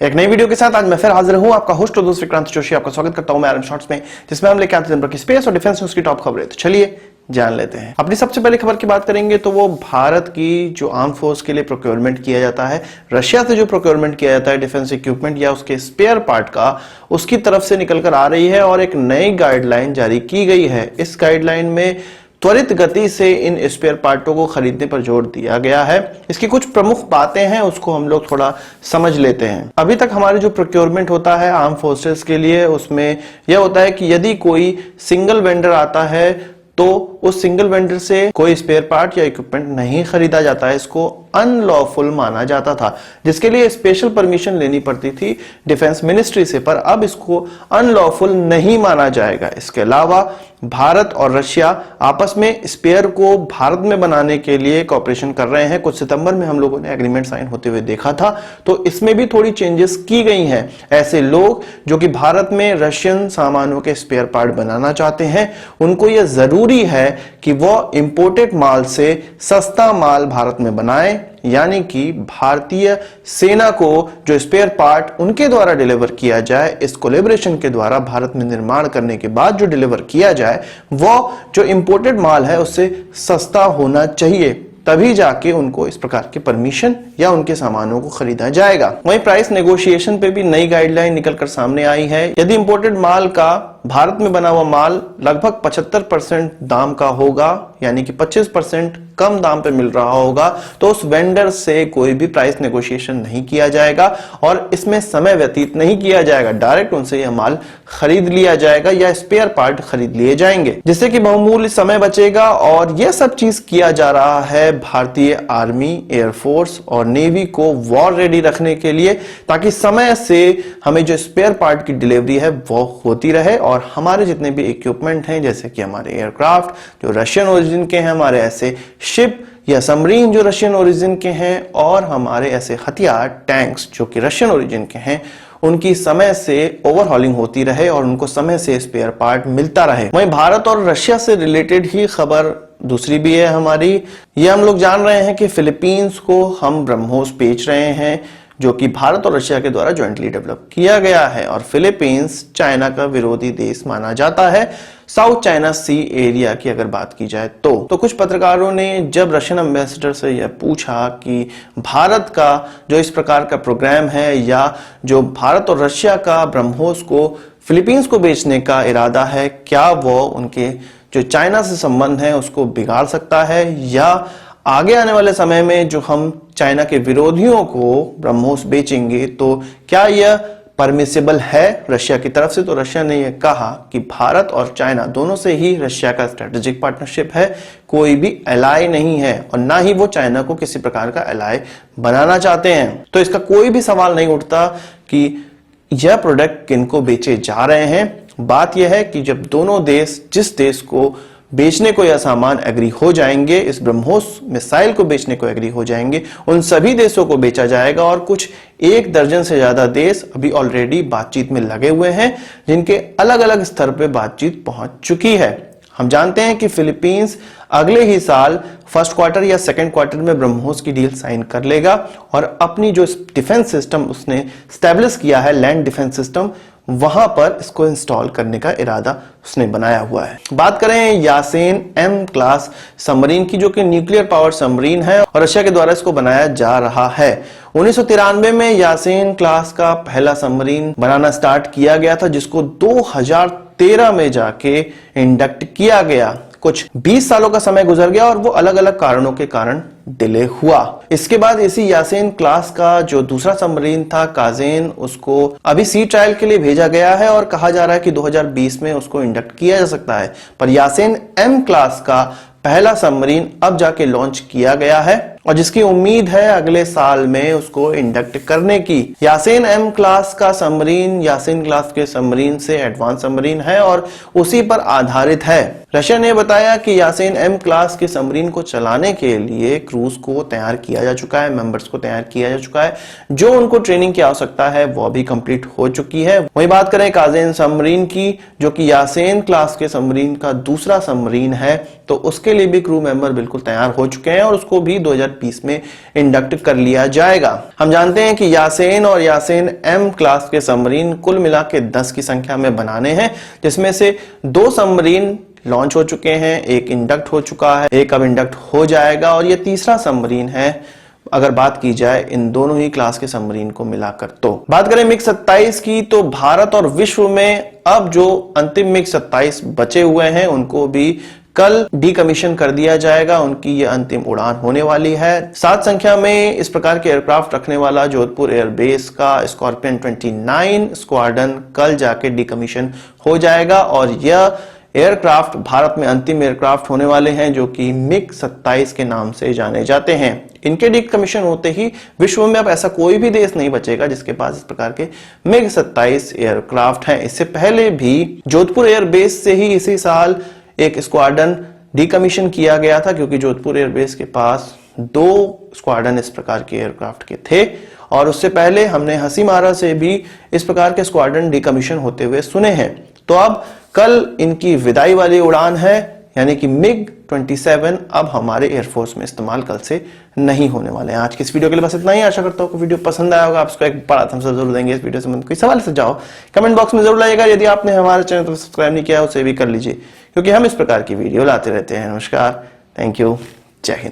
एक नई वीडियो के साथ आज मैं फिर हाजिर हूं, आपका होस्ट और दोस्त विक्रांत जोशी। आपका स्वागत करता हूं मैं आरएम शॉर्ट्स में, जिसमें हम लेके आते हैं दिन भर की स्पेस और डिफेंस न्यूज की टॉप खबरें। तो चलिए जान लेते हैं। अपनी सबसे पहले खबर की बात करेंगे तो वो भारत की जो आर्म फोर्स के लिए प्रोक्योरमेंट किया जाता है, रशिया से जो प्रोक्योरमेंट किया जाता है डिफेंस इक्विपमेंट या उसके स्पेयर पार्ट का, उसकी तरफ से निकल कर आ रही है और एक नई गाइडलाइन जारी की गई है। इस गाइडलाइन में त्वरित गति से इन स्पेयर पार्टों को खरीदने पर जोर दिया गया है। इसकी कुछ प्रमुख बातें हैं, उसको हम लोग थोड़ा समझ लेते हैं। अभी तक हमारे जो प्रोक्योरमेंट होता है आर्म फोर्सेस के लिए, उसमें यह होता है कि यदि कोई सिंगल वेंडर आता है तो उस सिंगल वेंडर से कोई स्पेयर पार्ट या इक्विपमेंट नहीं खरीदा जाता है। इसको अनलॉफुल माना जाता था, जिसके लिए स्पेशल परमिशन लेनी पड़ती थी डिफेंस मिनिस्ट्री से, पर अब इसको अनलॉफुल नहीं माना जाएगा। इसके अलावा भारत और रशिया आपस में स्पेयर को भारत में बनाने के लिए कॉपरेशन कर रहे हैं। कुछ सितंबर में हम लोगों ने एग्रीमेंट साइन होते हुए देखा था, तो इसमें भी थोड़ी चेंजेस की गई हैं। ऐसे लोग जो कि भारत में रशियन सामानों के स्पेयर पार्ट बनाना चाहते हैं, उनको यह जरूरी है कि वो इंपोर्टेड माल से सस्ता माल भारत में बनाएं, यानी कि भारतीय सेना को जो स्पेयर पार्ट उनके द्वारा डिलीवर किया जाए, इस कोलैबोरेशन के द्वारा भारत में निर्माण करने के बाद जो डिलीवर किया जाए वो जो इंपोर्टेड माल है उससे सस्ता होना चाहिए, तभी जाके उनको इस प्रकार की परमिशन या उनके सामानों को खरीदा जाएगा। वहीं प्राइस नेगोशिएशन पे भी नई गाइडलाइन निकलकर सामने आई है। यदि इंपोर्टेड माल का भारत में बना हुआ माल लगभग 75% दाम का होगा, यानी कि 25% कम दाम पे मिल रहा होगा, तो उस वेंडर से कोई भी प्राइस नेगोशिएशन नहीं किया जाएगा और इसमें समय व्यतीत नहीं किया जाएगा। डायरेक्ट उनसे यह माल खरीद लिया जाएगा या स्पेयर पार्ट खरीद लिए जाएंगे, जिससे कि बहुमूल्य समय बचेगा। और यह सब चीज किया जा रहा है भारतीय आर्मी, एयरफोर्स और नेवी को वॉर रेडी रखने के लिए, ताकि समय से हमें जो स्पेयर पार्ट की डिलीवरी है वो होती रहे और हमारे जितने भी इक्विपमेंट हैं, जैसे कि हमारे एयरक्राफ्ट जो रशियन ओरिजिन के हैं, हमारे ऐसे शिप या सबमरीन जो रशियन ओरिजिन के हैं, और हमारे ऐसे हथियार टैंक्स जो कि रशियन ओरिजिन के हैं, उनकी समय से ओवरहॉलिंग होती रहे और उनको समय से स्पेयर पार्ट मिलता रहे। वहीं भारत और रशिया से रिलेटेड ही खबर दूसरी भी है हमारी। ये हम लोग जान रहे हैं कि फिलीपींस को हम ब्रह्मोस बेच रहे हैं, जो कि भारत और रशिया के द्वारा ज्वाइंटली डेवलप किया गया है। और फिलीपींस चाइना का विरोधी देश माना जाता है साउथ चाइना सी एरिया की अगर बात की जाए तो कुछ पत्रकारों ने जब रशियन एम्बेसडर से यह पूछा कि भारत का जो इस प्रकार का प्रोग्राम है या जो भारत और रशिया का ब्रह्मोस को फिलीपींस को बेचने का इरादा है, क्या वो उनके जो चाइना से संबंध है उसको बिगाड़ सकता है, या आगे आने वाले समय में जो हम चाइना के विरोधियों को ब्रह्मोस बेचेंगे तो क्या यह परमिसेबल है रशिया की तरफ से। तो रशिया ने यह कहा कि भारत और चाइना दोनों से ही रशिया का स्ट्रेटेजिक पार्टनरशिप है, कोई भी एलाय नहीं है और ना ही वो चाइना को किसी प्रकार का एलाय बनाना चाहते हैं। तो इसका कोई भी सवाल नहीं उठता कि यह प्रोडक्ट किनको बेचे जा रहे हैं। बात यह है कि जब दोनों देश जिस देश को बेचने को यह सामान एग्री हो जाएंगे, इस ब्रह्मोस मिसाइल को बेचने को एग्री हो जाएंगे, उन सभी देशों को बेचा जाएगा। और कुछ 1 दर्जन से ज्यादा देश अभी ऑलरेडी बातचीत में लगे हुए हैं, जिनके अलग अलग स्तर पे बातचीत पहुंच चुकी है। हम जानते हैं कि फिलीपींस अगले ही साल फर्स्ट क्वार्टर या सेकंड क्वार्टर में ब्रह्मोस की डील साइन कर लेगा और अपनी जो डिफेंस सिस्टम उसने स्टैब्लिश किया है, लैंड डिफेंस सिस्टम, वहां पर इसको इंस्टॉल करने का इरादा उसने बनाया हुआ है। बात करें यासेन एम क्लास सबमरीन की, जो कि न्यूक्लियर पावर सबमरीन है और रशिया के द्वारा इसको बनाया जा रहा है। 1993 में यासेन क्लास का पहला सबमरीन बनाना स्टार्ट किया गया था, जिसको 2013 में जाके इंडक्ट किया गया। कुछ 20 सालों का समय गुजर गया और वो अलग अलग कारणों के कारण डिले हुआ। इसके बाद इसी यासेन क्लास का जो दूसरा सबमरीन था काजेन, उसको अभी सी ट्रायल के लिए भेजा गया है और कहा जा रहा है कि 2020 में उसको इंडक्ट किया जा सकता है। पर यासेन एम क्लास का पहला सबमरीन अब जाके लॉन्च किया गया है और जिसकी उम्मीद है अगले साल में उसको इंडक्ट करने की। यासेन एम क्लास का सबमरीन यासेन क्लास के सबमरीन से एडवांस सबमरीन है और उसी पर आधारित है। रशिया ने बताया कि यासेन एम क्लास के सबमरीन को चलाने के लिए क्रूज को तैयार किया जा चुका है, मेंबर्स को तैयार किया जा चुका है, जो उनको ट्रेनिंग की आवश्यकता है वो भी कंप्लीट हो चुकी है। वही बात करें काजेन सबमरीन की, जो कि यासेन क्लास के सबमरीन का दूसरा सबमरीन है, तो उसके लिए भी क्रू मेंबर बिल्कुल तैयार हो चुके हैं और उसको भी 2020 2020 में इंडक्ट कर लिया जाएगा। हम जानते हैं कि यासेन और यासेन एम क्लास के सबमरीन कुल मिला के 10 की संख्या में बनाने हैं, जिसमें से 2 सबमरीन लॉन्च हो चुके हैं, एक इंडक्ट हो चुका है, एक अब इंडक्ट हो जाएगा और ये तीसरा सबमरीन है अगर बात की जाए इन दोनों ही क्लास के सबमरीन को मिलाकर। तो बात करें मिग 27 की, तो भारत और विश्व में अब जो अंतिम मिग 27 बचे हुए हैं उनको भी कल डीकमीशन कर दिया जाएगा, उनकी ये अंतिम उड़ान होने वाली है। 7 संख्या में इस प्रकार के एयरक्राफ्ट रखने वाला जोधपुर एयरबेस का स्कॉर्पियन 29 स्क्वाड्रन कल जाके डीकमीशन हो जाएगा और यह एयरक्राफ्ट भारत में अंतिम एयरक्राफ्ट होने वाले हैं जो कि मिग 27 के नाम से जाने जाते हैं। इनके डीकमीशन होते ही विश्व में अब ऐसा कोई भी देश नहीं बचेगा जिसके पास इस प्रकार के मिग 27 एयरक्राफ्ट हैं। इससे पहले भी जोधपुर एयरबेस से ही इसी साल एक स्क्वाड्रन डीकमीशन किया गया था, क्योंकि जोधपुर एयरबेस के पास 2 स्क्वाड्रन इस प्रकार के एयरक्राफ्ट के थे और उससे पहले हमने हसीमारा से भी इस प्रकार के स्क्वाड्रन डीकमीशन होते हुए सुने हैं। तो अब कल इनकी विदाई वाली उड़ान है, यानी कि मिग 27 अब हमारे एयरफोर्स में इस्तेमाल कल से नहीं होने वाले हैं। आज की इस वीडियो के लिए बस इतना ही। आशा करता हूँ कि वीडियो पसंद आया होगा। आप इसको एक बड़ा थम्स अप जरूर देंगे। इस वीडियो से कोई सवाल सुझाव कमेंट बॉक्स में जरूर लाइएगा। यदि आपने हमारे चैनल को सब्सक्राइब नहीं किया उसे भी कर लीजिए, क्योंकि हम इस प्रकार की वीडियो लाते रहते हैं। नमस्कार, थैंक यू, जय हिंद।